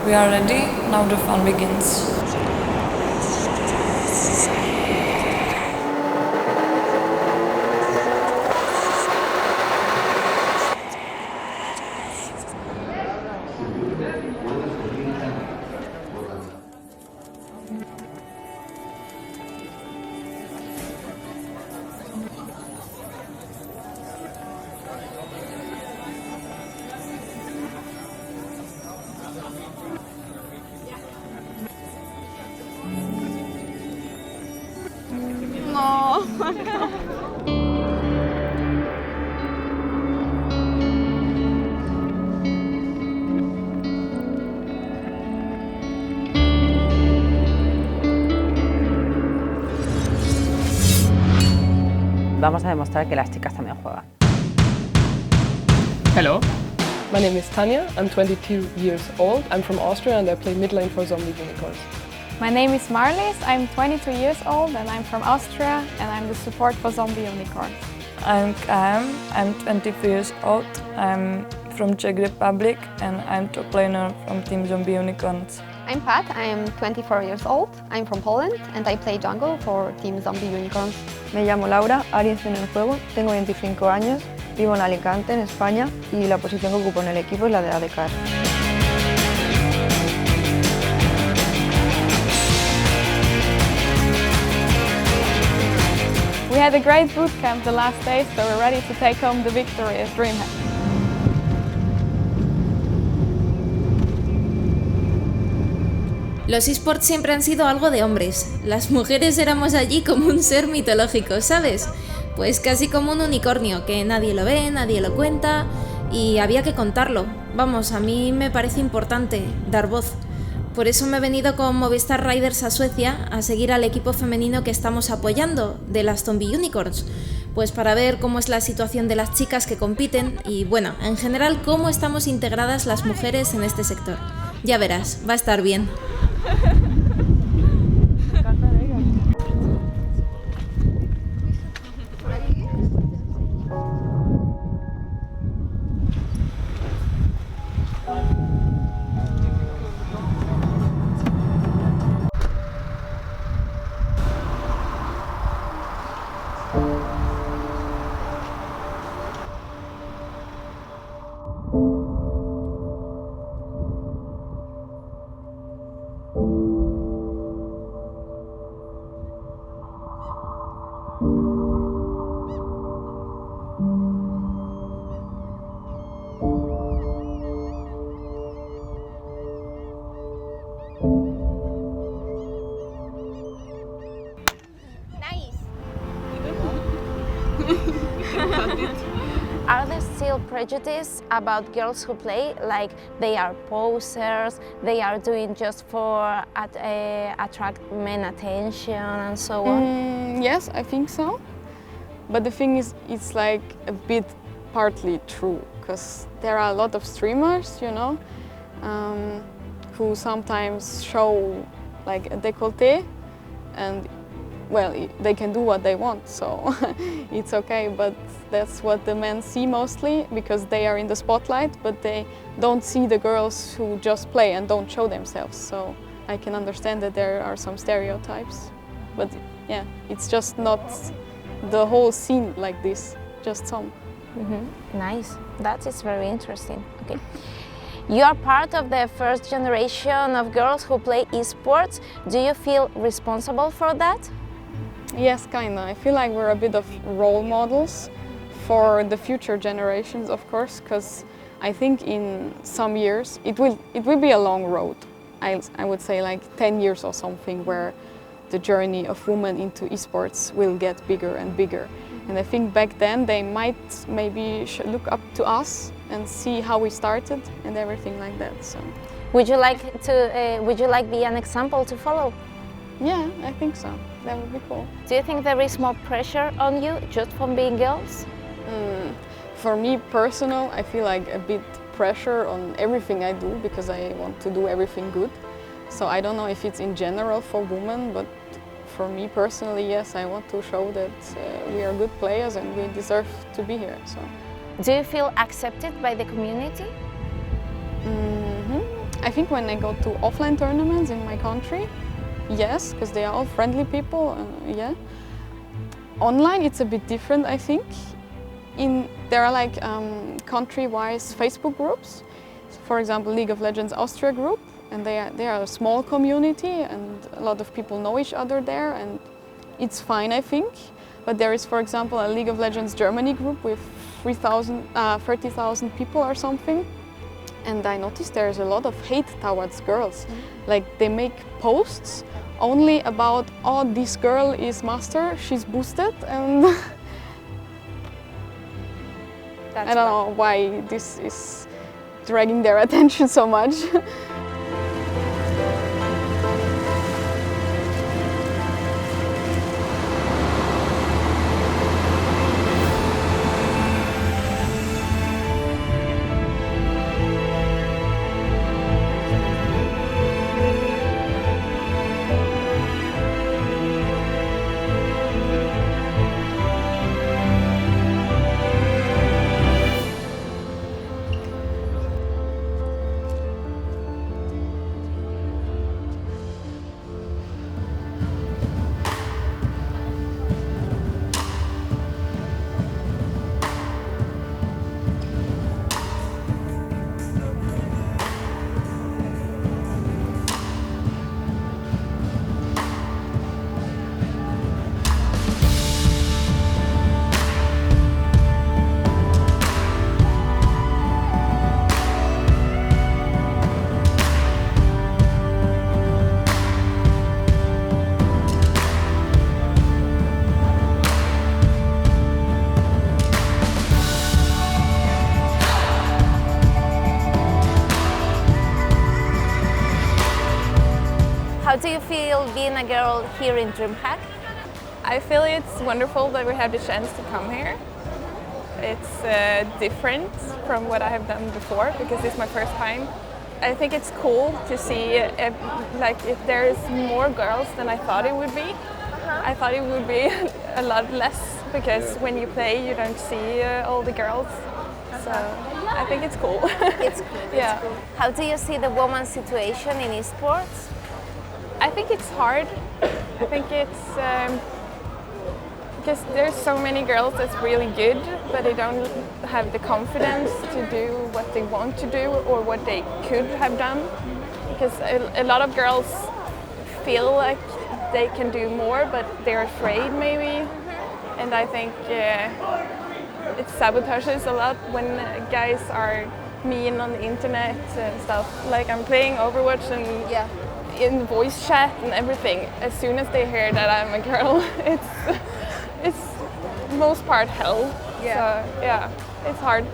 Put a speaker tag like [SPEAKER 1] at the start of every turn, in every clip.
[SPEAKER 1] We are ready, now the fun begins.
[SPEAKER 2] No.
[SPEAKER 3] Vamos a demostrar que las chicas también juegan.
[SPEAKER 4] Hello.
[SPEAKER 5] My name is Tanya, I'm 22 years old, I'm from Austria and I play mid lane for Zombie Unicorns.
[SPEAKER 2] My name is Marlies, I'm 22 years old and I'm from Austria and I'm the support for Zombie Unicorns.
[SPEAKER 1] I'm Kaem, I'm 24 years old, I'm from Czech Republic and I'm top laner from Team Zombie Unicorns.
[SPEAKER 6] I'm Pat, I'm 24 years old, I'm from Poland and I play jungle for Team Zombie Unicorns.
[SPEAKER 7] Me llamo Laura, Aryenzz en el juego, tengo 25 años, vivo en Alicante, en España y la posición que ocupo en el equipo es la de ADK.
[SPEAKER 2] We had a great boot camp the last day, so we're ready to take home the victory as Dreamhack.
[SPEAKER 8] Los esports siempre han sido algo de hombres. Las mujeres éramos allí como un ser mitológico, ¿sabes? Pues casi como un unicornio, que nadie lo ve, nadie lo cuenta y había que contarlo. Vamos, a mí me parece importante dar voz. Por eso me he venido con Movistar Riders a Suecia a seguir al equipo femenino que estamos apoyando, de las Zombie Unicorns. Pues para ver cómo es la situación de las chicas que compiten y, bueno, en general cómo estamos integradas las mujeres en este sector. Ya verás, va a estar bien.
[SPEAKER 9] Are there still prejudices about girls who play, like they are posers, they are doing just for attract men attention and so on?
[SPEAKER 5] Yes, I think so. But the thing is, it's like a bit partly true, because there are a lot of streamers, you know, who sometimes show like a décolleté, and well, they can do what they want, so it's okay, but that's what the men see mostly, because they are in the spotlight, but they don't see the girls who just play and don't show themselves. So I can understand that there are some stereotypes, but yeah, it's just not the whole scene like this, just some.
[SPEAKER 9] Nice, that is very interesting. Okay. You are part of the first generation of girls who play esports. Do you feel responsible for that?
[SPEAKER 5] Yes, kinda. I feel like we're a bit of role models for the future generations, of course, because I think in some years it will be a long road. I would say like 10 years or something, where the journey of women into esports will get bigger and bigger. And I think back then they might maybe look up to us and see how we started and everything like that. So,
[SPEAKER 9] would you like be an example to follow?
[SPEAKER 5] Yeah, I think so. That would be cool.
[SPEAKER 9] Do you think there is more pressure on you just from being girls?
[SPEAKER 5] For me personal, I feel like a bit pressure on everything I do, because I want to do everything good. So I don't know if it's in general for women, but for me personally, yes, I want to show that we are good players and we deserve to be here. So.
[SPEAKER 9] Do you feel accepted by the community?
[SPEAKER 5] I think when I go to offline tournaments in my country, yes, because they are all friendly people, yeah. Online it's a bit different, I think. There are like country-wise Facebook groups. For example, League of Legends Austria group, and they are a small community and a lot of people know each other there, and it's fine, I think. But there is, for example, a League of Legends Germany group with 30,000 people or something. And I noticed there's a lot of hate towards girls. Like they make posts only about, oh, this girl is master, she's boosted, and I don't know why this is dragging their attention so much.
[SPEAKER 9] How do you feel being a girl here in Dreamhack?
[SPEAKER 4] I feel it's wonderful that we have the chance to come here. It's different from what I have done before because it's my first time. I think it's cool to see if there's more girls than I thought it would be. I thought it would be a lot less because when you play you don't see all the girls. So I think it's cool.
[SPEAKER 9] It's cool.
[SPEAKER 4] Yeah.
[SPEAKER 9] It's cool. How do you see the women's situation in esports?
[SPEAKER 4] I think it's hard. I think it's because there's so many girls that's really good, but they don't have the confidence to do what they want to do or what they could have done. Because a lot of girls feel like they can do more, but they're afraid maybe. And I think it sabotages a lot when guys are mean on the internet and stuff. Like I'm playing Overwatch and in voice chat and everything. As soon as they hear that I'm a girl, it's most part hell. Yeah. So yeah, it's hard.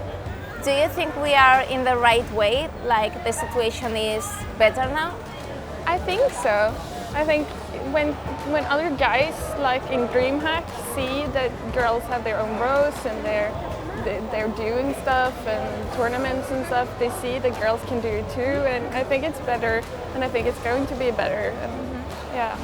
[SPEAKER 9] Do you think we are in the right way? Like the situation is better now?
[SPEAKER 4] I think so. I think when other guys like in Dreamhack see that girls have their own roles and they're doing stuff and tournaments and stuff, they see that girls can do it too, and I think it's better, and I think it's going to be better. And, yeah.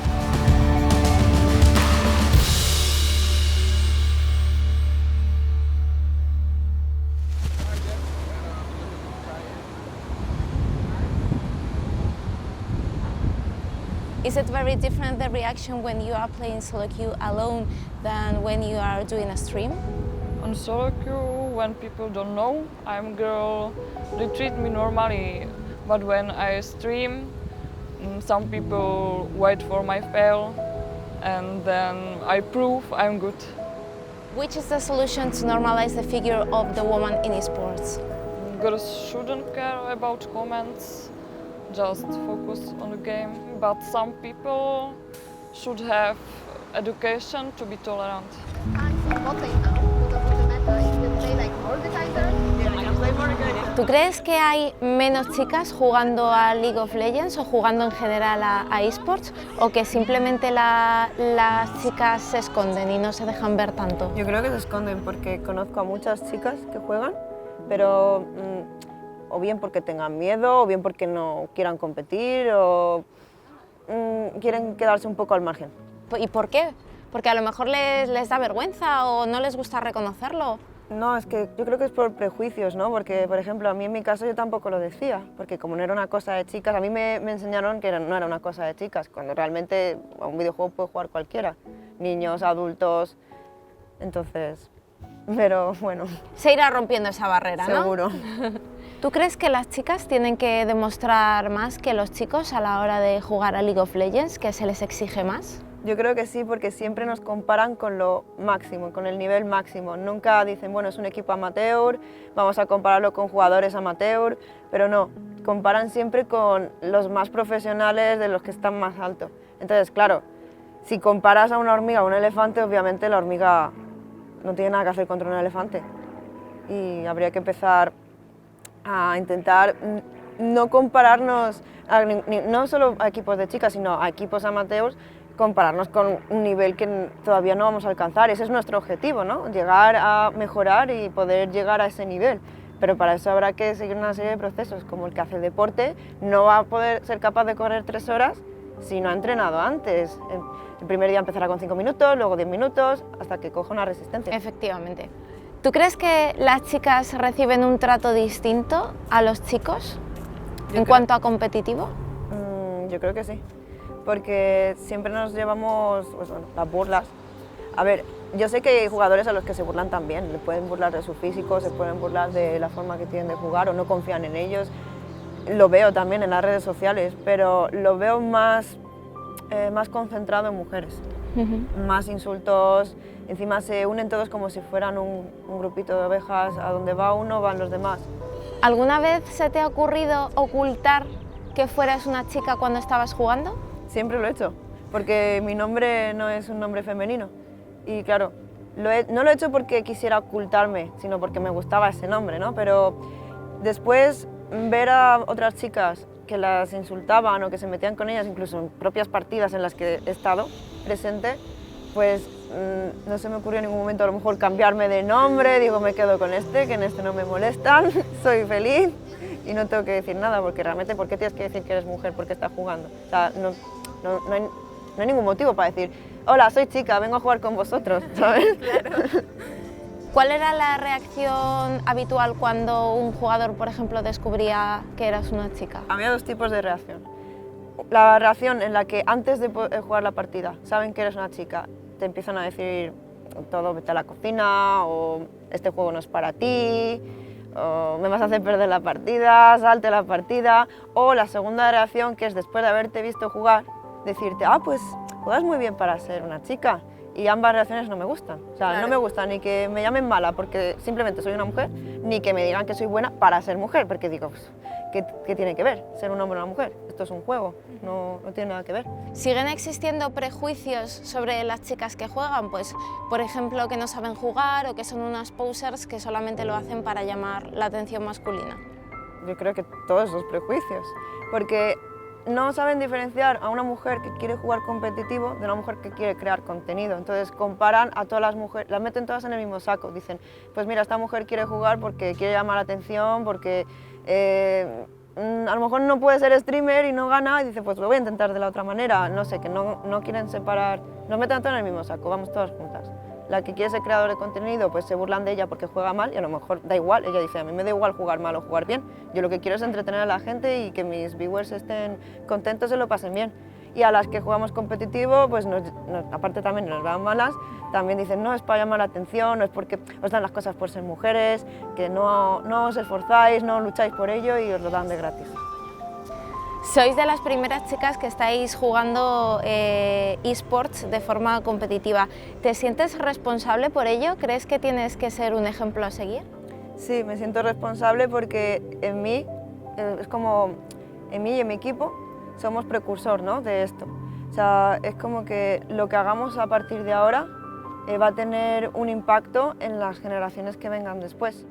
[SPEAKER 9] Is it very different, the reaction when you are playing solo queue alone than when you are doing a stream?
[SPEAKER 1] On solo queue, when people don't know I'm a girl, they treat me normally. But when I stream, some people wait for my fail, and then I prove I'm good.
[SPEAKER 9] Which is the solution to normalize the figure of the woman in esports?
[SPEAKER 1] Girls shouldn't care about comments, just focus on the game. But some people should have education to be tolerant.
[SPEAKER 9] ¿Tú crees que hay menos chicas jugando a League of Legends o jugando en general a esports, o que simplemente las chicas se esconden y no se dejan ver tanto?
[SPEAKER 7] Yo creo que se esconden porque conozco a muchas chicas que juegan, pero o bien porque tengan miedo, o bien porque no quieran competir, o quieren quedarse un poco al margen.
[SPEAKER 9] ¿Y por qué? Porque a lo mejor les da vergüenza o no les gusta reconocerlo.
[SPEAKER 7] No, es que yo creo que es por prejuicios, ¿no? Porque, por ejemplo, a mí en mi caso yo tampoco lo decía, porque como no era una cosa de chicas, a mí me enseñaron que no era una cosa de chicas, cuando realmente a un videojuego puede jugar cualquiera, niños, adultos, entonces, pero bueno.
[SPEAKER 9] Se irá rompiendo esa barrera, ¿no?
[SPEAKER 7] Seguro.
[SPEAKER 9] ¿Tú crees que las chicas tienen que demostrar más que los chicos a la hora de jugar a League of Legends, que se les exige más?
[SPEAKER 7] Yo creo que sí, porque siempre nos comparan con lo máximo, con el nivel máximo. Nunca dicen, bueno, es un equipo amateur, vamos a compararlo con jugadores amateur, pero no, comparan siempre con los más profesionales, de los que están más alto. Entonces, claro, si comparas a una hormiga o un elefante, obviamente la hormiga no tiene nada que hacer contra un elefante. Y habría que empezar a intentar no compararnos, no solo a equipos de chicas, sino a equipos amateurs, compararnos con un nivel que todavía no vamos a alcanzar. Ese es nuestro objetivo, ¿no? Llegar a mejorar y poder llegar a ese nivel. Pero para eso habrá que seguir una serie de procesos, como el que hace deporte, no va a poder ser capaz de correr 3 horas si no ha entrenado antes. El primer día empezará con 5 minutos, luego 10 minutos, hasta que coja una resistencia.
[SPEAKER 9] Efectivamente. ¿Tú crees que las chicas reciben un trato distinto a los chicos en cuanto a competitivo?
[SPEAKER 7] Yo creo que sí, porque siempre nos llevamos pues, bueno, las burlas. A ver, yo sé que hay jugadores a los que se burlan también, le pueden burlar de su físico, se pueden burlar de la forma que tienen de jugar o no confían en ellos. Lo veo también en las redes sociales, pero lo veo más concentrado en mujeres. Más insultos, encima se unen todos como si fueran un grupito de ovejas, a donde va uno van los demás.
[SPEAKER 9] ¿Alguna vez se te ha ocurrido ocultar que fueras una chica cuando estabas jugando?
[SPEAKER 7] Siempre lo he hecho, porque mi nombre no es un nombre femenino. Y claro, no lo he hecho porque quisiera ocultarme, sino porque me gustaba ese nombre, ¿no? Pero después ver a otras chicas que las insultaban o que se metían con ellas, incluso en propias partidas en las que he estado presente, pues no se me ocurrió en ningún momento a lo mejor cambiarme de nombre, digo me quedo con este, que en este no me molestan, soy feliz y no tengo que decir nada, porque realmente ¿por qué tienes que decir que eres mujer porque estás jugando? O sea, no hay ningún motivo para decir, hola, soy chica, vengo a jugar con vosotros, ¿sabes?
[SPEAKER 9] Claro. ¿Cuál era la reacción habitual cuando un jugador, por ejemplo, descubría que eras una chica?
[SPEAKER 7] Había 2 tipos de reacción. La reacción en la que antes de jugar la partida saben que eres una chica, te empiezan a decir todo, vete a la cocina, o este juego no es para ti, o me vas a hacer perder la partida, salte la partida. O la segunda reacción, que es después de haberte visto jugar, decirte, ah, pues juegas muy bien para ser una chica. Y ambas reacciones no me gustan. O sea, no me gusta ni que me llamen mala porque simplemente soy una mujer, ni que me digan que soy buena para ser mujer, porque digo, pues, ¿qué tiene que ver ser un hombre o una mujer? Esto es un juego, no tiene nada que ver.
[SPEAKER 9] ¿Siguen existiendo prejuicios sobre las chicas que juegan? Pues, por ejemplo, que no saben jugar o que son unas posers que solamente lo hacen para llamar la atención masculina.
[SPEAKER 7] Yo creo que todos esos prejuicios, porque no saben diferenciar a una mujer que quiere jugar competitivo de una mujer que quiere crear contenido. Entonces comparan a todas las mujeres, las meten todas en el mismo saco. Dicen, pues mira, esta mujer quiere jugar porque quiere llamar la atención, porque a lo mejor no puede ser streamer y no gana, y dice, pues lo voy a intentar de la otra manera. No sé, que no quieren separar, nos meten todas en el mismo saco, vamos todas juntas. La que quiere ser creador de contenido, pues se burlan de ella porque juega mal y a lo mejor da igual. Ella dice, a mí me da igual jugar mal o jugar bien. Yo lo que quiero es entretener a la gente y que mis viewers estén contentos y lo pasen bien. Y a las que jugamos competitivo, pues aparte también nos dan malas, también dicen, no, es para llamar la atención, no es porque os dan las cosas por ser mujeres, que no os esforzáis, no lucháis por ello y os lo dan de gratis.
[SPEAKER 9] Sois de las primeras chicas que estáis jugando esports de forma competitiva. ¿Te sientes responsable por ello? ¿Crees que tienes que ser un ejemplo a seguir?
[SPEAKER 7] Sí, me siento responsable porque en mí, es como en mí y en mi equipo, somos precursor, ¿no?, de esto. O sea, es como que lo que hagamos a partir de ahora va a tener un impacto en las generaciones que vengan después.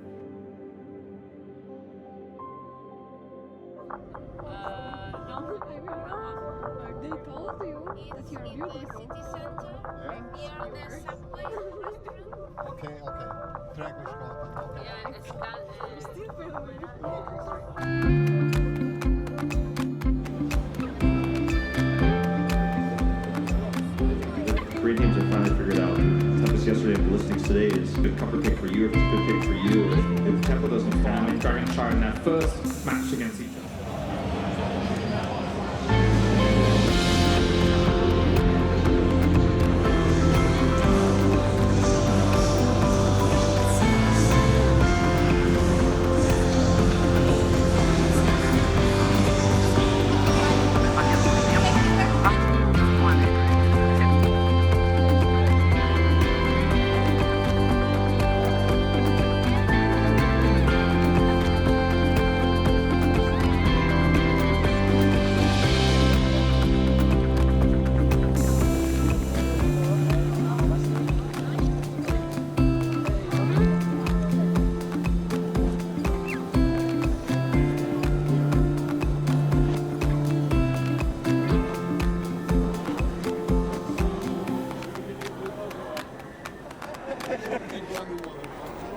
[SPEAKER 10] Korean teams have finally figured out Tempest yesterday, ballistic today is if a couple pick for you, if it's a good pick for you, if the tempo doesn't fall, and starting sharp in that first match against each other.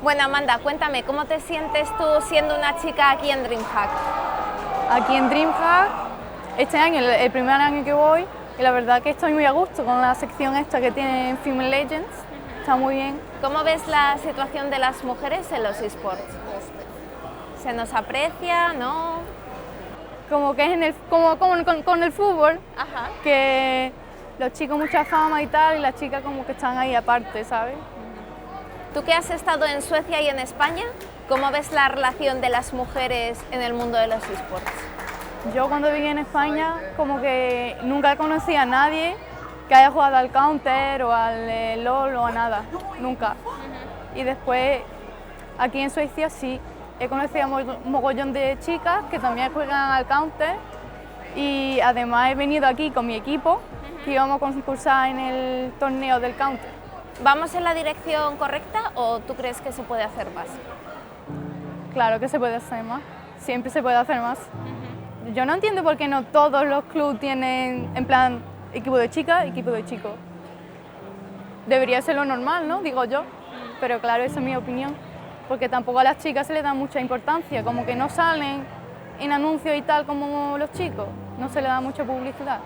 [SPEAKER 9] Bueno, Amanda, cuéntame, ¿cómo te sientes tú siendo una chica aquí en Dreamhack?
[SPEAKER 2] Aquí en Dreamhack, este año, el primer año que voy, y la verdad que estoy muy a gusto con la sección esta que tiene Female Legends, está muy bien.
[SPEAKER 9] ¿Cómo ves la situación de las mujeres en los esports? ¿Se nos aprecia, no?
[SPEAKER 2] Como que es como con el fútbol,
[SPEAKER 9] Ajá.
[SPEAKER 2] que los chicos mucha fama y tal, y las chicas como que están ahí aparte, ¿sabes?
[SPEAKER 9] Tú que has estado en Suecia y en España, ¿cómo ves la relación de las mujeres en el mundo de los esports?
[SPEAKER 2] Yo cuando viví en España como que nunca conocí a nadie que haya jugado al Counter o al LOL o a nada, nunca. Y después aquí en Suecia sí, he conocido a un mogollón de chicas que también juegan al Counter y además he venido aquí con mi equipo que íbamos a concursar en el torneo del Counter.
[SPEAKER 9] ¿Vamos en la dirección correcta o tú crees que se puede hacer más?
[SPEAKER 2] Claro que se puede hacer más, siempre se puede hacer más. Yo no entiendo por qué no todos los clubes tienen en plan equipo de chicas, equipo de chicos. Debería ser lo normal, ¿no? Digo yo, pero claro, esa es mi opinión, porque tampoco a las chicas se les da mucha importancia, como que no salen en anuncios y tal como los chicos, no se les da mucha publicidad.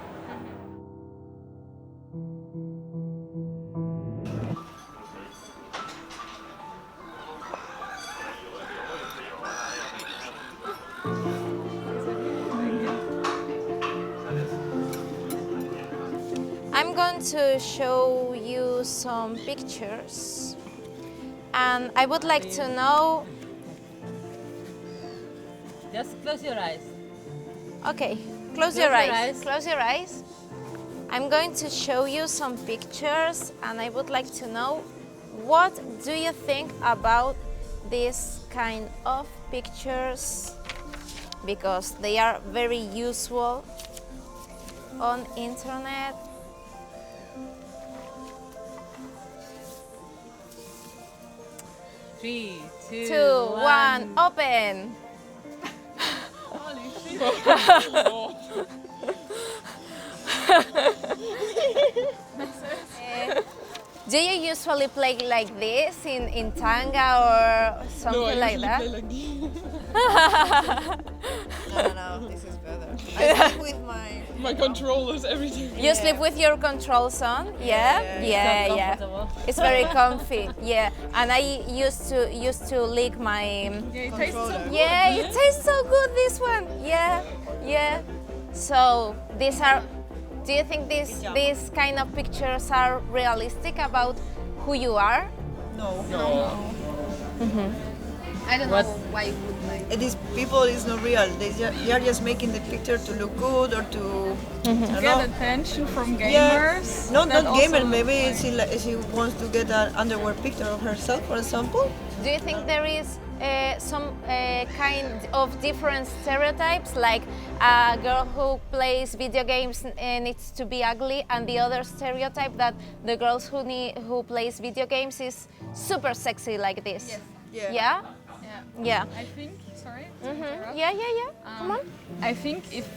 [SPEAKER 9] I'm going to show you some pictures and I would like to know...
[SPEAKER 3] Just close your eyes.
[SPEAKER 9] Okay, close your eyes. Close your eyes. I'm going to show you some pictures and I would like to know what do you think about this kind of pictures, because they are very useful on internet.
[SPEAKER 3] 3,
[SPEAKER 9] 2, 1, open!
[SPEAKER 3] Holy shit!
[SPEAKER 9] Do you usually play like this in tanga or something like that?
[SPEAKER 11] No, I usually play like this.
[SPEAKER 12] No, this is better. I sleep with my
[SPEAKER 11] controllers every day.
[SPEAKER 9] You sleep with your controls on? Yeah. It's very comfy. Yeah, and I used to lick my.
[SPEAKER 11] Yeah, it tastes so good.
[SPEAKER 9] Yeah, it tastes so good. This one. Yeah. So these are. Do you think these kind of pictures are realistic about who you are?
[SPEAKER 12] No.
[SPEAKER 6] I don't know why you would like.
[SPEAKER 12] These people is not real. They are just making the picture to look good or to
[SPEAKER 11] Get attention from gamers.
[SPEAKER 12] No, not gamers. Maybe she wants to get an underwear picture of herself, for example.
[SPEAKER 9] Do you think there is some kind of different stereotypes, like a girl who plays video games needs to be ugly, and the other stereotype that the girls who plays video games is super sexy like this?
[SPEAKER 11] Yes.
[SPEAKER 9] Yeah.
[SPEAKER 11] I think. Sorry.
[SPEAKER 9] Yeah. Come on.
[SPEAKER 11] I think if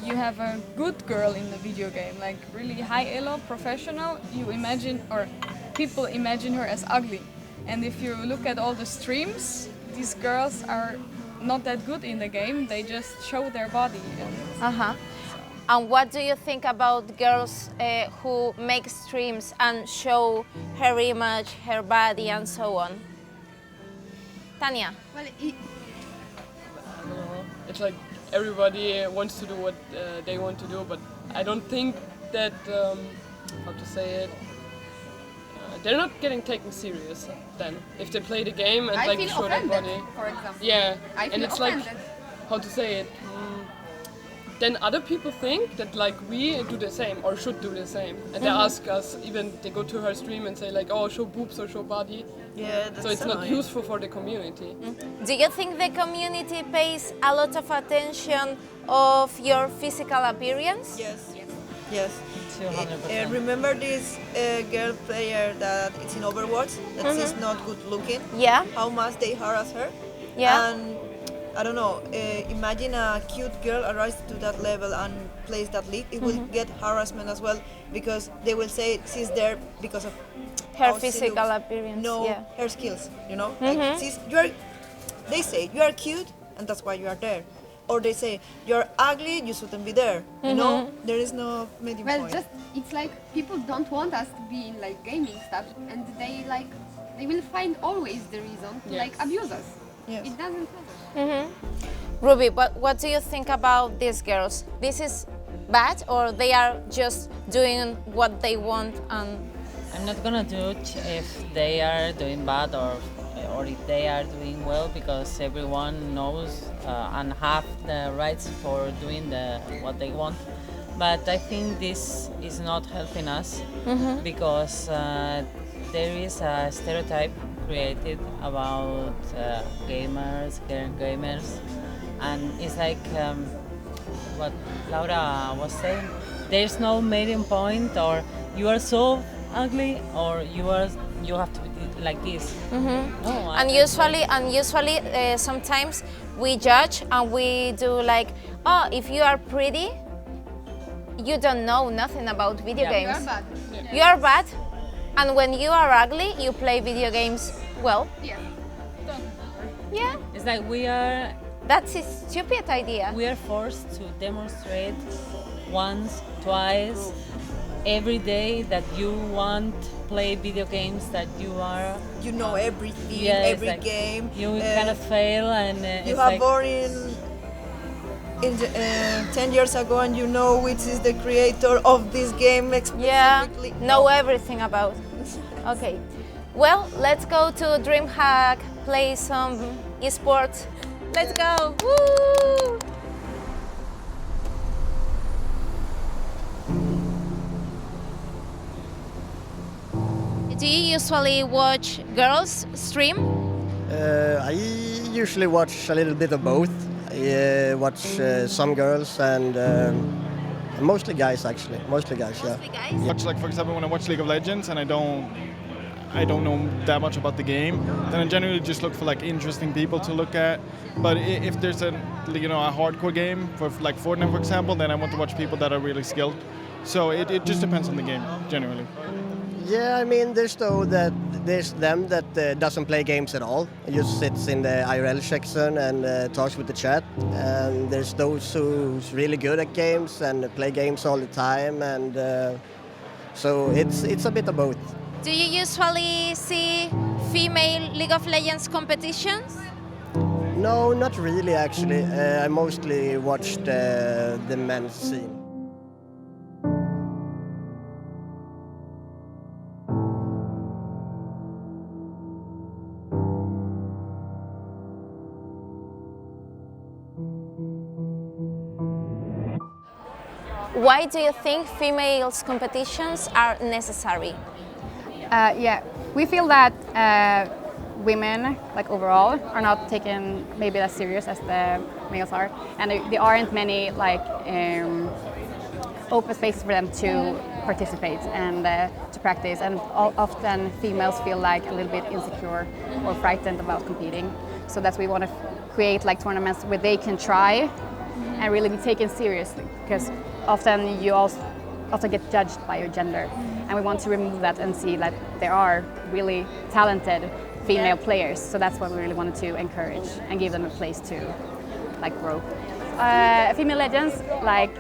[SPEAKER 11] you have a good girl in the video game, like really high elo, professional, you imagine, or people imagine her as ugly. And if you look at all the streams, these girls are not that good in the game, they just show their body.
[SPEAKER 9] And what do you think about girls who make streams and show her image, her body, and so on? Tanya?
[SPEAKER 13] Well, it's like everybody wants to do what they want to do, but I don't think that, how to say it, they're not getting taken serious then. If they play the game and
[SPEAKER 14] I
[SPEAKER 13] like
[SPEAKER 14] feel
[SPEAKER 13] show their
[SPEAKER 14] offended,
[SPEAKER 13] body.
[SPEAKER 14] for example.
[SPEAKER 13] Yeah,
[SPEAKER 14] I
[SPEAKER 13] and
[SPEAKER 14] feel
[SPEAKER 13] it's
[SPEAKER 14] offended.
[SPEAKER 13] like, how to say it, then other people think that like we do the same or should do the same. And they ask us, even they go to her stream and say like, oh, show boobs or show body.
[SPEAKER 12] Yeah, that's
[SPEAKER 13] so it's not
[SPEAKER 12] annoying.
[SPEAKER 13] useful for the community.
[SPEAKER 9] Do you think the community pays a lot of attention of your physical appearance?
[SPEAKER 12] Yes. Yes.
[SPEAKER 3] 200%.
[SPEAKER 12] Remember this girl player that is in Overwatch that she's not good looking?
[SPEAKER 9] Yeah.
[SPEAKER 12] How much they harass her?
[SPEAKER 9] Yeah.
[SPEAKER 12] And I don't know, imagine a cute girl arrives to that level and plays that league, it will get harassment as well because they will say she's there because of
[SPEAKER 9] Her
[SPEAKER 12] how she
[SPEAKER 9] physical
[SPEAKER 12] looks.
[SPEAKER 9] appearance,
[SPEAKER 12] No,
[SPEAKER 9] yeah.
[SPEAKER 12] her skills, you know? Like they say you are cute and that's why you are there. Or they say you're ugly, you shouldn't be there. You know, there is no medium
[SPEAKER 14] Well,
[SPEAKER 12] point.
[SPEAKER 14] just it's like people don't want us to be in like gaming stuff, and they will find always the reason to like abuse us.
[SPEAKER 12] Yes.
[SPEAKER 14] It doesn't matter.
[SPEAKER 9] Ruby, what do you think about these girls? This is bad, or they are just doing what they want and...
[SPEAKER 3] I'm not gonna judge if they are doing bad or if they are doing well, because everyone knows and have the rights for doing what they want. But I think this is not helping us because there is a stereotype created about gamers, girl gamers, and it's like what Laura was saying. There's no medium point, or you are so ugly, or you have to be like this. No,
[SPEAKER 9] And usually, sometimes we judge and we do like, oh, if you are pretty, you don't know nothing about video games.
[SPEAKER 14] You are bad.
[SPEAKER 9] You are bad, and when you are ugly, you play video games well.
[SPEAKER 14] Yeah.
[SPEAKER 9] Yeah,
[SPEAKER 3] it's like we are
[SPEAKER 9] that's a stupid idea.
[SPEAKER 3] We are forced to demonstrate once, twice, every day that you want to play video games, that you are...
[SPEAKER 12] You know everything,
[SPEAKER 3] Yeah,
[SPEAKER 12] every
[SPEAKER 3] like
[SPEAKER 12] game.
[SPEAKER 3] You kind of fail, and
[SPEAKER 12] You
[SPEAKER 3] it's
[SPEAKER 12] have
[SPEAKER 3] like...
[SPEAKER 12] born in 10 years ago and you know which is the creator of this game specifically.
[SPEAKER 9] Know everything about. Okay, well, let's go to Dreamhack, play some esports. Let's go! Woo! Do you usually watch girls stream?
[SPEAKER 15] I usually watch a little bit of both. I watch some girls and mostly guys, actually. Mostly guys, yeah.
[SPEAKER 16] Watch, like, for example, when I watch League of Legends and I don't know that much about the game, then I generally just look for like interesting people to look at. But if there's a hardcore game for like Fortnite, for example, then I want to watch people that are really skilled. So it just depends on the game, generally.
[SPEAKER 15] Yeah, I mean, there's them that doesn't play games at all. It just sits in the IRL section and talks with the chat. And there's those who's really good at games and play games all the time. And so it's a bit of both.
[SPEAKER 9] Do you usually see female League of Legends competitions?
[SPEAKER 15] No, not really, actually. I mostly watched the men's scene.
[SPEAKER 9] Why do you think females competitions are necessary?
[SPEAKER 17] Yeah, we feel that women, like overall, are not taken maybe as serious as the males are, and there aren't many like open spaces for them to participate and to practice. And often females feel like a little bit insecure or frightened about competing. So that's why we want to create like tournaments where they can try and really be taken seriously, because often you also get judged by your gender, and we want to remove that and see that there are really talented female players. So that's what we really wanted to encourage and give them a place to like grow. Female Legends, like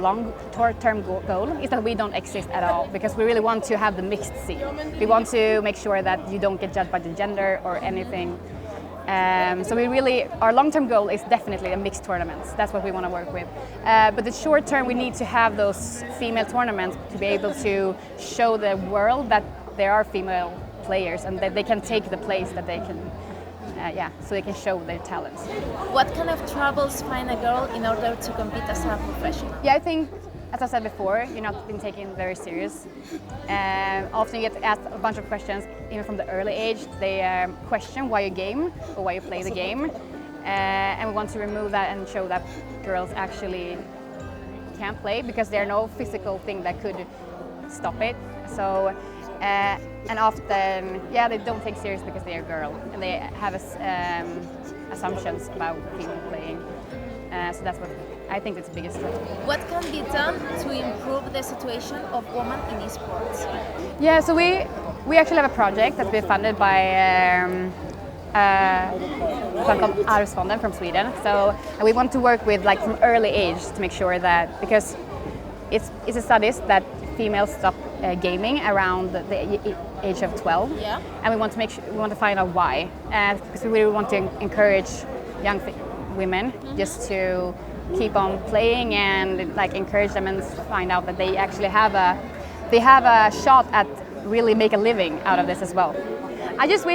[SPEAKER 17] long-term goal is that we don't exist at all, because we really want to have the mixed scene. We want to make sure that you don't get judged by the gender or anything. So our long-term goal is definitely a mixed tournaments. That's what we want to work with. But the short term, we need to have those female tournaments to be able to show the world that there are female players and that they can take the place that they can. So they can show their talents.
[SPEAKER 8] What kind of troubles find a girl in order to compete as a professional?
[SPEAKER 17] Yeah, I think, as I said before, you're not being taken very serious. Often you get asked a bunch of questions, even from the early age. They question why you game or why you play the game. And we want to remove that and show that girls actually can play, because there's no physical thing that could stop it. So. And often, they don't take serious because they are a girl, and they have assumptions about people playing. So that's what I think is the biggest trouble.
[SPEAKER 8] What can be done to improve the situation of women in esports?
[SPEAKER 17] Yeah, so we actually have a project that's been funded by Aryenzz from Sweden. So and we want to work with from early age to make sure that, because it's a studies that females stop gaming around the age of 12, and we want to find out why, because we really want to encourage young women just to keep on playing and encourage them and find out that they actually have a shot at really make a living out of this as well. I just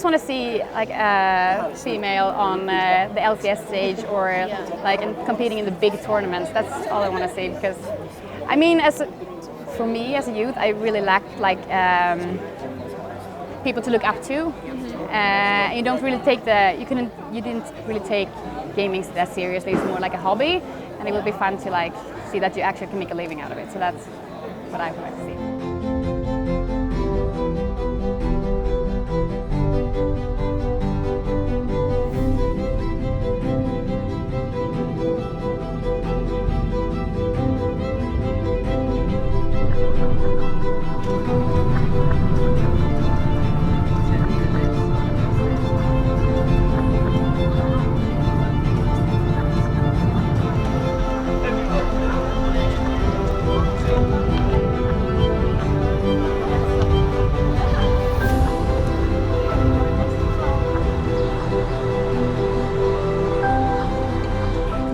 [SPEAKER 17] want to see a female on the LCS stage or competing in the big tournaments. That's all I want to see, because I mean, for me as a youth, I really lacked people to look up to. You don't really you didn't really take gaming that seriously. It's more like a hobby, and it would be fun to see that you actually can make a living out of it. So that's what I would like to see.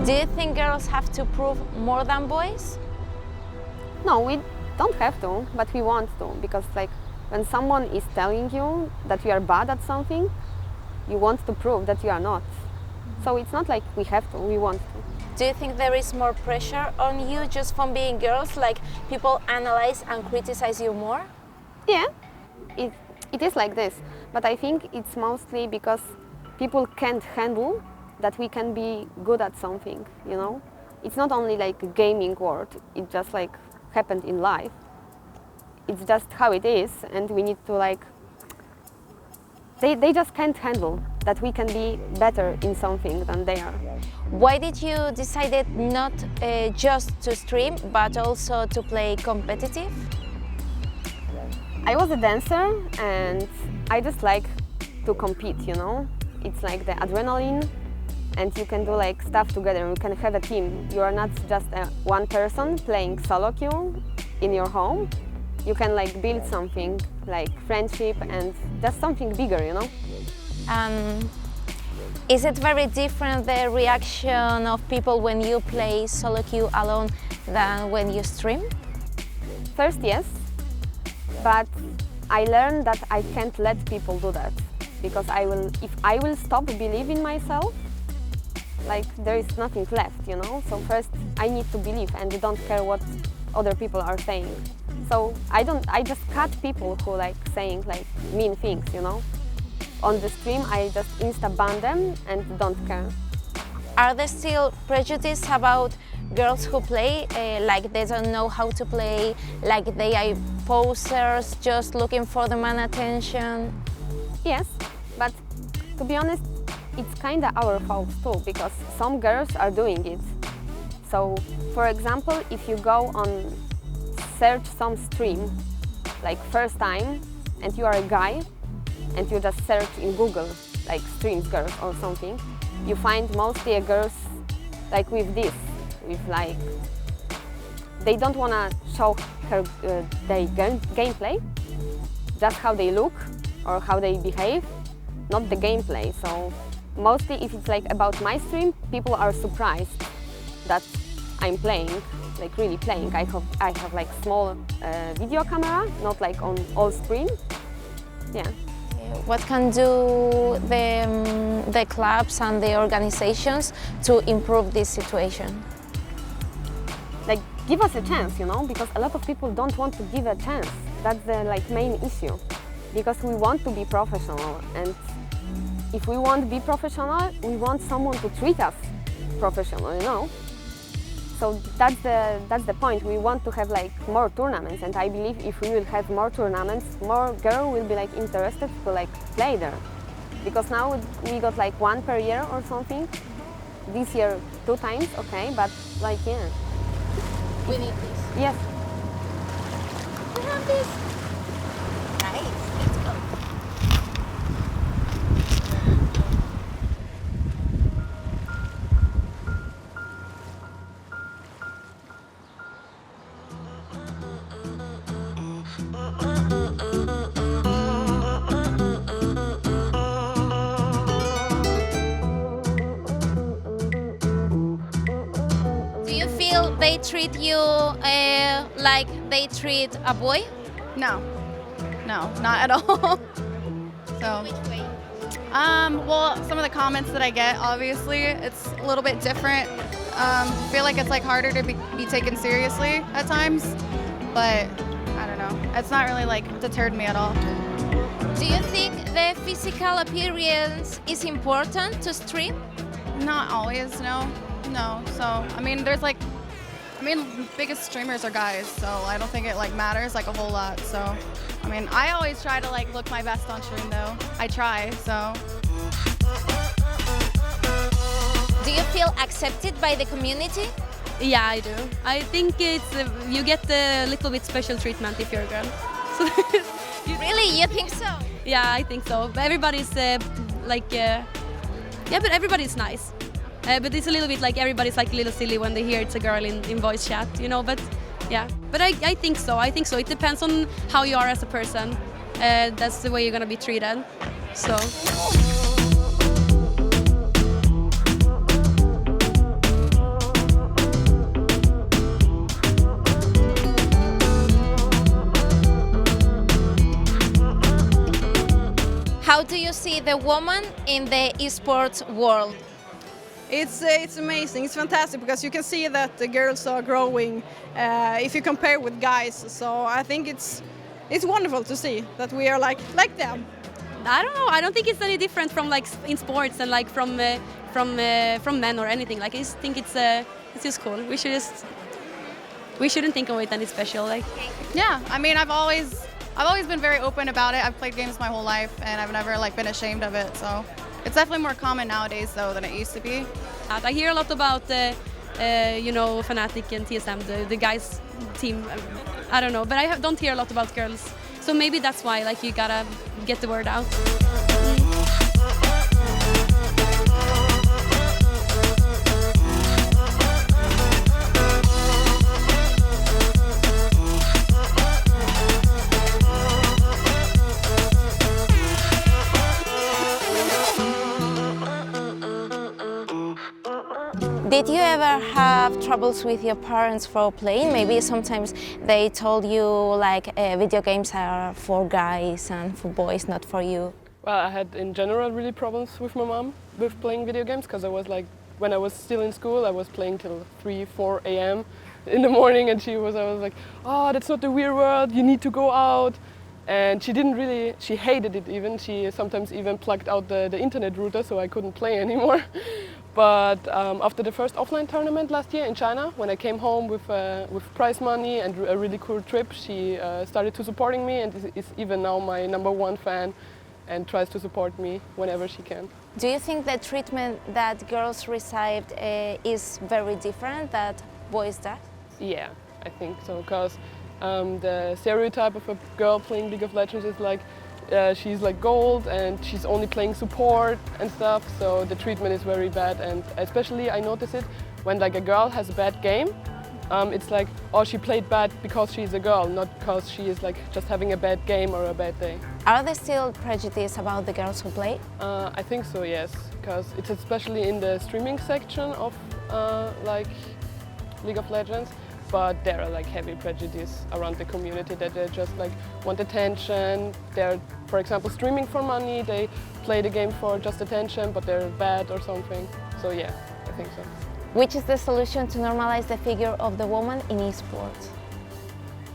[SPEAKER 9] Do you think girls have to prove more than boys?
[SPEAKER 6] No, we don't have to, but we want to, because when someone is telling you that you are bad at something, you want to prove that you are not. So it's not like we have to, we want to.
[SPEAKER 9] Do you think there is more pressure on you just from being girls, people analyze and criticize you more?
[SPEAKER 6] Yeah, it is like this, but I think it's mostly because people can't handle that we can be good at something, It's not only a gaming world, it just happened in life. It's just how it is, and we need to they just can't handle that we can be better in something than they are.
[SPEAKER 9] Why did you decide not just to stream, but also to play competitive?
[SPEAKER 6] I was a dancer, and I just like to compete, It's the adrenaline, and you can do stuff together. You can have a team. You are not just one person playing solo queue in your home. You can build something friendship and just something bigger,
[SPEAKER 9] Is it very different, the reaction of people when you play solo queue alone than when you stream?
[SPEAKER 6] First, yes, but I learned that I can't let people do that, because if I will stop believing in myself, there is nothing left, So first I need to believe and don't care what other people are saying. So I just cut people who saying mean things, On the stream I just insta-ban them and don't care.
[SPEAKER 9] Are there still prejudices about girls who play, they don't know how to play, they are posers, just looking for the man attention?
[SPEAKER 6] Yes, but to be honest, it's kind of our fault too, because some girls are doing it. So, for example, if you go on search some stream, first time, and you are a guy, and you just search in Google, streams girls or something, you find mostly girls like with this, with like, they don't want to show her their gameplay, just how they look or how they behave, not the gameplay. So mostly if it's like about my stream, people are surprised that I'm playing, like really playing. I have like small video camera, not like on all screen. Yeah.
[SPEAKER 9] What can do the clubs and the organizations to improve this situation?
[SPEAKER 6] Like, give us a chance, you know, because a lot of people don't want to give a chance. That's the like main issue, because we want to be professional, and if we want to be professional, we want someone to treat us professional, you know. So that's the point. We want to have like more tournaments, and I believe if we will have more tournaments, more girls will be like interested to like play there. Because now we got like 1 per year or something. This year 2 times, okay, but like yeah.
[SPEAKER 9] We need this.
[SPEAKER 6] Yes.
[SPEAKER 9] We have this. Nice. Let's go. Do you feel they treat you like they treat a boy?
[SPEAKER 2] No, not at all. So,
[SPEAKER 9] Which way?
[SPEAKER 2] well, some of the comments that I get, obviously, it's a little bit different. I feel like it's like harder to be taken seriously at times, but I don't know. It's not really like deterred me at all.
[SPEAKER 9] Do you think the physical appearance is important to stream?
[SPEAKER 2] Not always, no. So, I mean, biggest streamers are guys, so I don't think it like matters like a whole lot. So, I mean, I always try to like look my best on stream though. I try, so.
[SPEAKER 9] Do you feel accepted by the community?
[SPEAKER 18] Yeah, I do. I think it's you get a little bit special treatment if you're a girl. So
[SPEAKER 9] Really, you think so?
[SPEAKER 18] Yeah, I think so. But everybody's but everybody's nice. But it's a little bit like everybody's like a little silly when they hear it's a girl in voice chat, you know. But yeah, but I think so. It depends on how you are as a person. That's the way you're gonna be treated. So.
[SPEAKER 9] How do you see the woman in the esports world?
[SPEAKER 19] It's amazing, it's fantastic, because you can see that the girls are growing if you compare with guys. So I think it's wonderful to see that we are like them.
[SPEAKER 18] I don't know. I don't think it's any different from like in sports and like from men or anything. Like I just think it's just cool. We shouldn't think of it any special. Like.
[SPEAKER 2] Yeah, I mean, I've always been very open about it. I've played games my whole life, and I've never like been ashamed of it. So it's definitely more common nowadays though than it used to be.
[SPEAKER 18] I hear a lot about Fnatic and TSM, the guys team. I don't know, but I don't hear a lot about girls. So maybe that's why like you gotta get the word out.
[SPEAKER 9] Did you ever have troubles with your parents for playing? Maybe sometimes they told you like video games are for guys and for boys, not for you.
[SPEAKER 13] Well, I had in general really problems with my mom with playing video games, because I was like, when I was still in school, I was playing till 3-4 a.m. in the morning, and I was like, oh, that's not the real world, you need to go out. And she hated it even. She sometimes even plugged out the internet router so I couldn't play anymore. But after the first offline tournament last year in China, when I came home with prize money and a really cool trip, she started to supporting me, and is even now my #1 fan and tries to support me whenever she can.
[SPEAKER 9] Do you think the treatment that girls received is very different that boys do?
[SPEAKER 13] Yeah, I think so, because the stereotype of a girl playing League of Legends is like she's like gold and she's only playing support and stuff, so the treatment is very bad. And especially I notice it when like a girl has a bad game. It's like, oh, she played bad because she's a girl, not because she is like just having a bad game or a bad day.
[SPEAKER 9] Are there still prejudices about the girls who play?
[SPEAKER 13] I think so, yes, because it's especially in the streaming section of like League of Legends, but there are like heavy prejudice around the community that they just like want attention. They're, for example, streaming for money, they play the game for just attention, but they're bad or something. So yeah, I think so.
[SPEAKER 9] Which is the solution to normalize the figure of the woman in esports?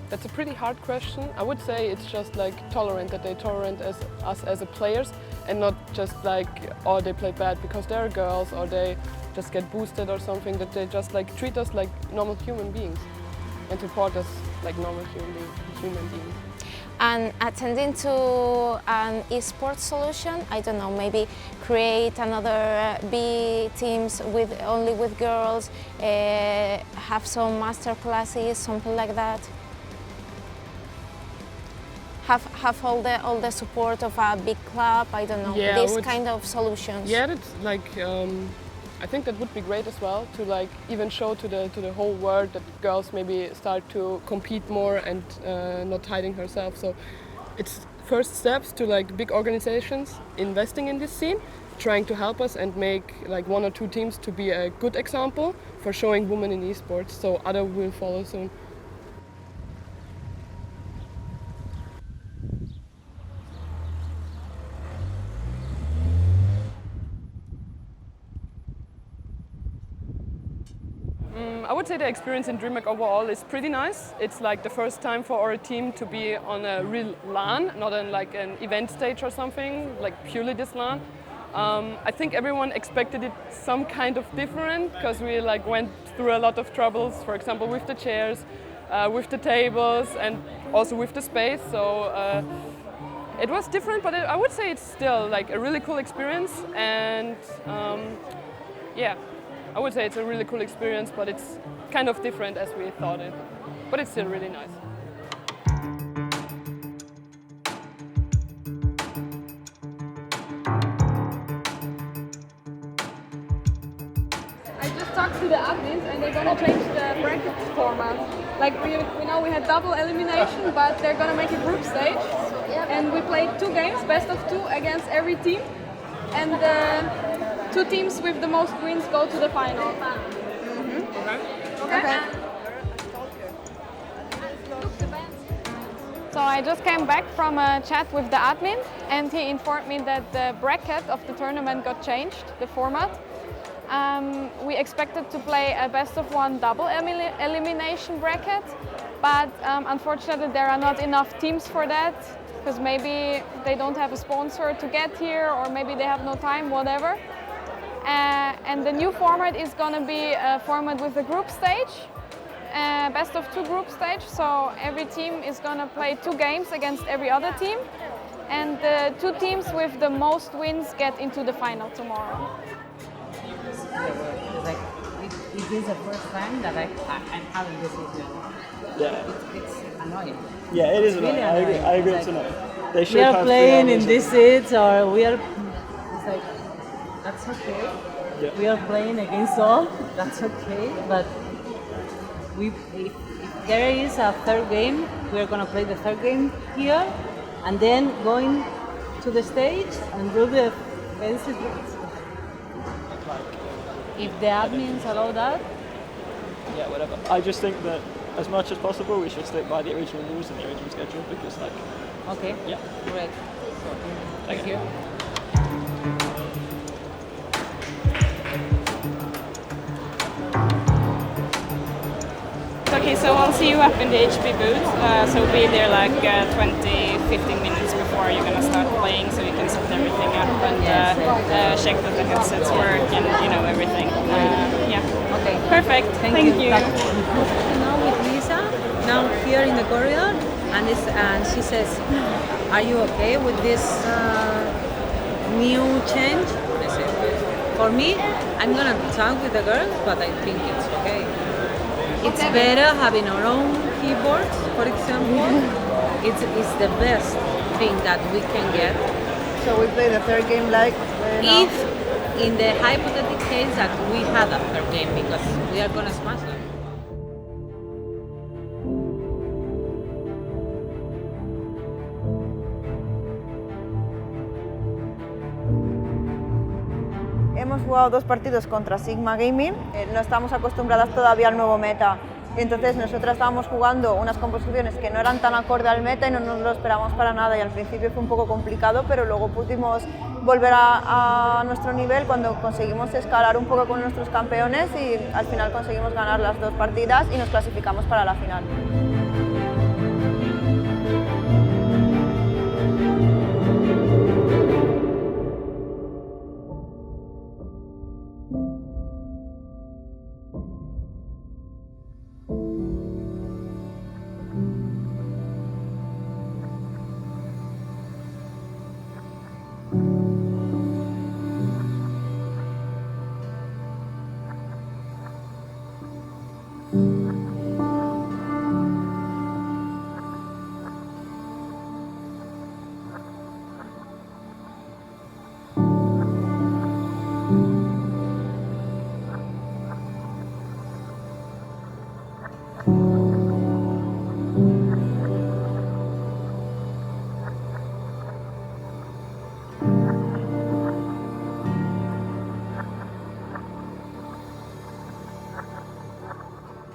[SPEAKER 13] That's a pretty hard question. I would say it's just like tolerant, that they tolerate us as a players and not just like, oh, they play bad because they're girls or they just get boosted or something, that they just like treat us like normal human beings and support us like normal human beings.
[SPEAKER 9] And attending to an esports solution, I don't know, maybe create another B teams only with girls, have some master classes, something like that. Have all the support of a big club, I don't know,
[SPEAKER 13] yeah,
[SPEAKER 9] these kind of solutions.
[SPEAKER 13] Yeah, that's like, I think that would be great as well, to like even show to the whole world that girls maybe start to compete more and not hiding herself. So it's first steps to like big organizations investing in this scene, trying to help us and make like 1 or 2 teams to be a good example for showing women in esports, so others will follow soon. I would say the experience in Dreamhack overall is pretty nice. It's like the first time for our team to be on a real LAN, not on like an event stage or something, like purely this LAN. I think everyone expected it some kind of different, because we like went through a lot of troubles, for example with the chairs, with the tables and also with the space. So it was different, but I would say it's still like a really cool experience. And yeah. I would say it's a really cool experience, but it's kind of different as we thought it. But it's still really nice.
[SPEAKER 11] I just talked to the admins and they're gonna change the bracket format. Like we know we had double elimination, but they're gonna make a group stage. And we played 2 games, best of 2 against every team. And 2 teams with the most wins go to the final. Okay.
[SPEAKER 2] So I just came back from a chat with the admin and he informed me that the bracket of the tournament got changed, the format. We expected to play a best of 1 double elimination bracket, but unfortunately there are not enough teams for that, because maybe they don't have a sponsor to get here or maybe they have no time, whatever. And the new format is going to be a format with a group stage, best of 2 group stage. So every team is going to play 2 games against every other team. And the 2 teams with the most wins get into the final tomorrow.
[SPEAKER 3] Like, it is the first time that I'm having this issue.
[SPEAKER 20] Yeah.
[SPEAKER 3] It's annoying.
[SPEAKER 20] Yeah, it is
[SPEAKER 3] It's really
[SPEAKER 20] annoying. I agree.
[SPEAKER 3] It's
[SPEAKER 20] It's
[SPEAKER 3] like,
[SPEAKER 20] annoying. They should
[SPEAKER 3] we are
[SPEAKER 20] have
[SPEAKER 3] playing in these seats, or we are. It's like, that's okay.
[SPEAKER 20] Yeah.
[SPEAKER 3] We are playing against all. That's okay. But if there is a 3rd game, we are gonna play the 3rd game here, and then going to the stage and do the fancy things. If the admins allow that.
[SPEAKER 20] Yeah, whatever. I just think that as much as possible we should stick by the original rules and the original schedule, because like.
[SPEAKER 3] Okay.
[SPEAKER 20] Yeah.
[SPEAKER 3] Great. Thank you.
[SPEAKER 21] Okay, so I'll see you up in the HP booth. So be there like 20-15 minutes before you're gonna start playing, so you can set everything up and check that the headsets work and everything. Yeah.
[SPEAKER 3] Okay.
[SPEAKER 21] Perfect. Thank you.
[SPEAKER 22] Now with Lisa, now here in the corridor, and she says, "Are you okay with this new change?" I said, "For me, I'm gonna talk with the girls, but I think it's okay. It's better having our own keyboards, for example. It's the best think that we can get.
[SPEAKER 7] So we play the third game like now?
[SPEAKER 22] If in the hypothetical case that we had a third game, because we are gonna smash them.
[SPEAKER 7] Hemos jugado 2 partidos contra Sigma Gaming, no estamos acostumbradas todavía al nuevo meta. Entonces nosotras estábamos jugando unas composiciones que no eran tan acorde al meta y no nos lo esperábamos para nada, y al principio fue un poco complicado, pero luego pudimos volver a nuestro nivel cuando conseguimos escalar un poco con nuestros campeones y al final conseguimos ganar las 2 partidas y nos clasificamos para la final.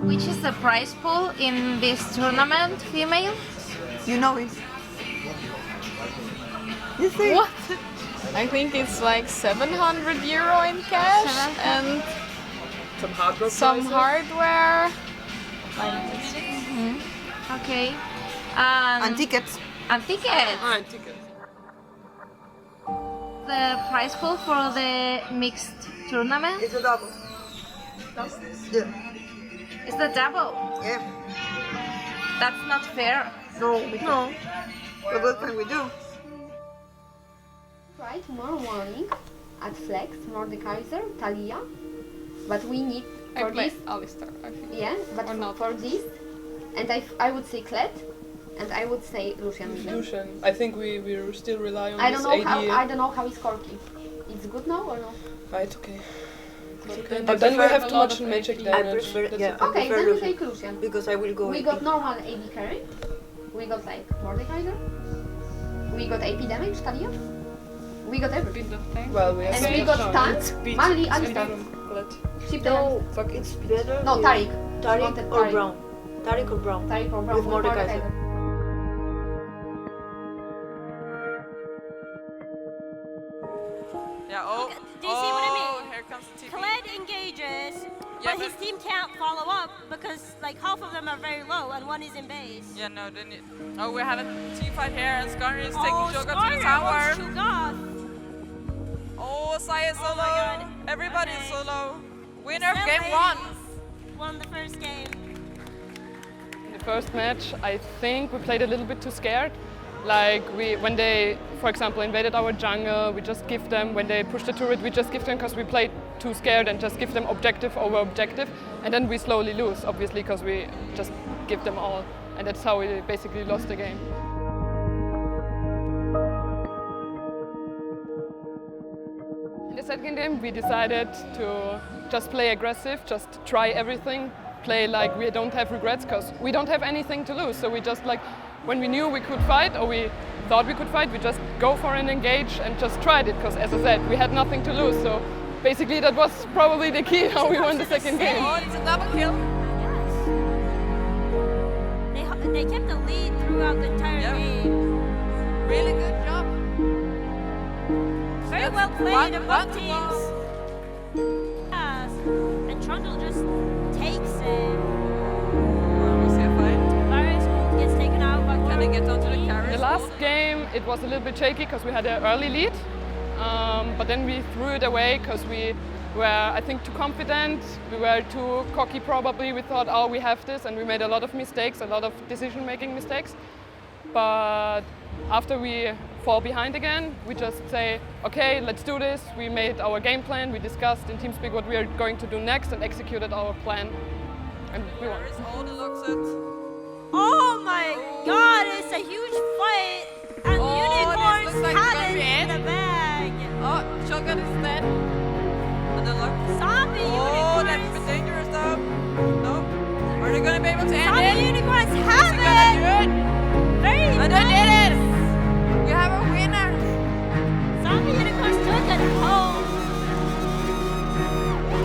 [SPEAKER 8] Which is the prize pool in this tournament, female?
[SPEAKER 11] You know it.
[SPEAKER 7] You see?
[SPEAKER 11] What? I think it's like 700 euro in cash and some hardware.
[SPEAKER 8] Okay.
[SPEAKER 12] And tickets.
[SPEAKER 8] And tickets.
[SPEAKER 13] And tickets.
[SPEAKER 8] The prize pool for the mixed tournament?
[SPEAKER 12] It's a double. Yeah.
[SPEAKER 8] It's the double?
[SPEAKER 12] Yeah.
[SPEAKER 8] That's not fair.
[SPEAKER 12] No. But what can we do?
[SPEAKER 14] Try tomorrow morning at Flex, Mordekaiser, Thalia. But we need for this.
[SPEAKER 11] Alistair, I think.
[SPEAKER 14] Yeah, but for this. And I would say Klet, and I would say Lucian.
[SPEAKER 13] Lucian. I think we still rely on
[SPEAKER 14] I
[SPEAKER 13] this
[SPEAKER 14] don't know
[SPEAKER 13] AD.
[SPEAKER 14] I don't know how it's Corky. It's good now or no?
[SPEAKER 13] It's okay. But then we have too much magic damage.
[SPEAKER 14] Okay, then we take Lucian.
[SPEAKER 12] Because I will go
[SPEAKER 14] We
[SPEAKER 12] AP.
[SPEAKER 14] got normal AD carry. We got like Mordekaiser. We got AP damage, Thalia. We got everything.
[SPEAKER 13] Well, we have
[SPEAKER 14] And we got tanks. Mali, Alistair. Ship
[SPEAKER 12] No, it's better.
[SPEAKER 14] No,
[SPEAKER 12] if-
[SPEAKER 14] Tariq.
[SPEAKER 12] Tariq or Brown. Tariq or Brown.
[SPEAKER 14] Tariq or Brown.
[SPEAKER 12] With Mordekaiser.
[SPEAKER 4] Yeah, oh.
[SPEAKER 5] Do you see what I mean?
[SPEAKER 4] Here comes the TP.
[SPEAKER 5] Kled engages,
[SPEAKER 4] Yeah,
[SPEAKER 5] but his team can't follow up because like half of them are very low and one is in base.
[SPEAKER 4] Yeah, no, then you... Oh, we're having a team fight here and Skarner is taking Joga to the
[SPEAKER 5] Skarner
[SPEAKER 4] tower.
[SPEAKER 5] wants Cho'Gath.
[SPEAKER 4] Oh, Sai is solo.
[SPEAKER 5] God.
[SPEAKER 4] Everybody's
[SPEAKER 5] Okay.
[SPEAKER 4] solo. Winner of
[SPEAKER 5] Still
[SPEAKER 4] game
[SPEAKER 5] ladies
[SPEAKER 4] 1.
[SPEAKER 5] Won the first game.
[SPEAKER 1] In the first match, I think we played a little bit too scared. Like when they, for example, invaded our jungle, we just give them, when they push the turret, we just give them because we played too scared and just give them objective over objective. And then we slowly lose, obviously, because we just give them all. And that's how we basically lost the game. In the second game, we decided to just play aggressive, just try everything, play like we don't have regrets, because we don't have anything to lose. So we just like, when we knew we could fight, or we thought we could fight, we just go for an engage and just tried it, because as I said, we had nothing to lose. So basically that was probably the key how we won the second game.
[SPEAKER 4] Oh, it's a double kill.
[SPEAKER 5] They kept the lead throughout the entire game.
[SPEAKER 4] Really good job.
[SPEAKER 5] Very well played on both teams. Yes. And Trundle just takes it. Varus gets taken out by
[SPEAKER 4] Can they get onto the carry?
[SPEAKER 1] The last game, it was a little bit shaky because we had an early lead. But then we threw it away because we were, I think, too confident. We were too cocky probably. We thought, oh, we have this, and we made a lot of mistakes, a lot of decision-making mistakes. But after we fall behind again, we just say, okay, let's do this. We made our game plan, we discussed in TeamSpeak what we are going to do next and executed our plan. And we won.
[SPEAKER 5] Oh my god, it's a huge fight! And
[SPEAKER 4] looks like it's gonna be
[SPEAKER 5] in the
[SPEAKER 4] it.
[SPEAKER 5] bag.
[SPEAKER 4] Oh, shotgun is dead. And then look.
[SPEAKER 5] Zombie
[SPEAKER 4] Oh, that's a
[SPEAKER 5] unicorns.
[SPEAKER 4] bit dangerous though. No. Are they gonna be able to end
[SPEAKER 5] Zombie
[SPEAKER 4] it?
[SPEAKER 5] unicorns
[SPEAKER 4] Is
[SPEAKER 5] have
[SPEAKER 4] he gonna do
[SPEAKER 5] it.
[SPEAKER 4] it?
[SPEAKER 5] Very
[SPEAKER 4] And
[SPEAKER 5] nice.
[SPEAKER 4] they did it! We have a winner!
[SPEAKER 5] Zombie unicorns took it home.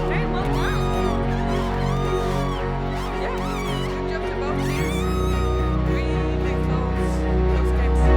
[SPEAKER 5] Very well done.
[SPEAKER 4] Yeah, good job to both teams. Really close games.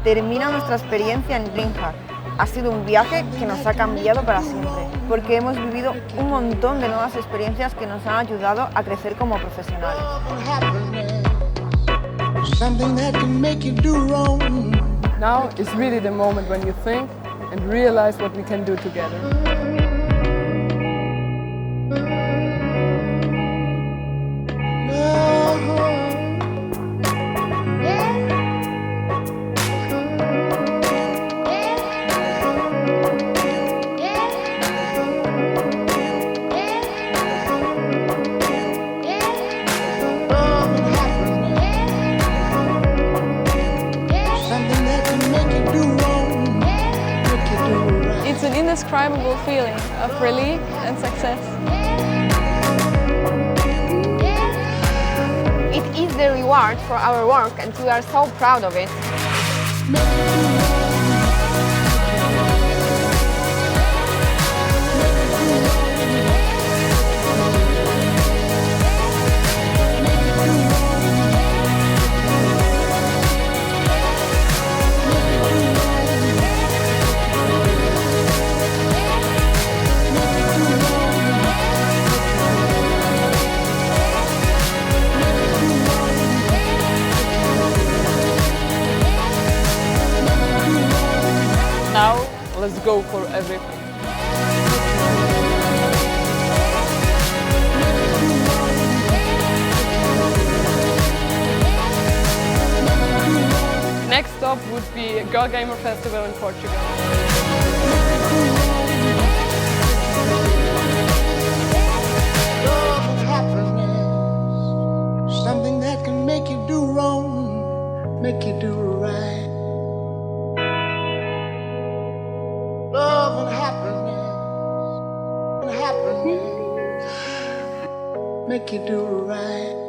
[SPEAKER 7] Termina nuestra experiencia en Dreamhack. Ha sido un viaje que nos ha cambiado para siempre, porque hemos vivido un montón de nuevas experiencias que nos han ayudado a crecer como profesionales.
[SPEAKER 13] Now is really the moment when you think and realize what we can do together.
[SPEAKER 11] It's an indescribable feeling of relief and success.
[SPEAKER 6] It is the reward for our work and we are so proud of it.
[SPEAKER 1] Now, let's go for everything. Next stop would be Girl Gamer Festival in Portugal.
[SPEAKER 10] Something that can make you do wrong, make you do right. Love and happiness, make you do right.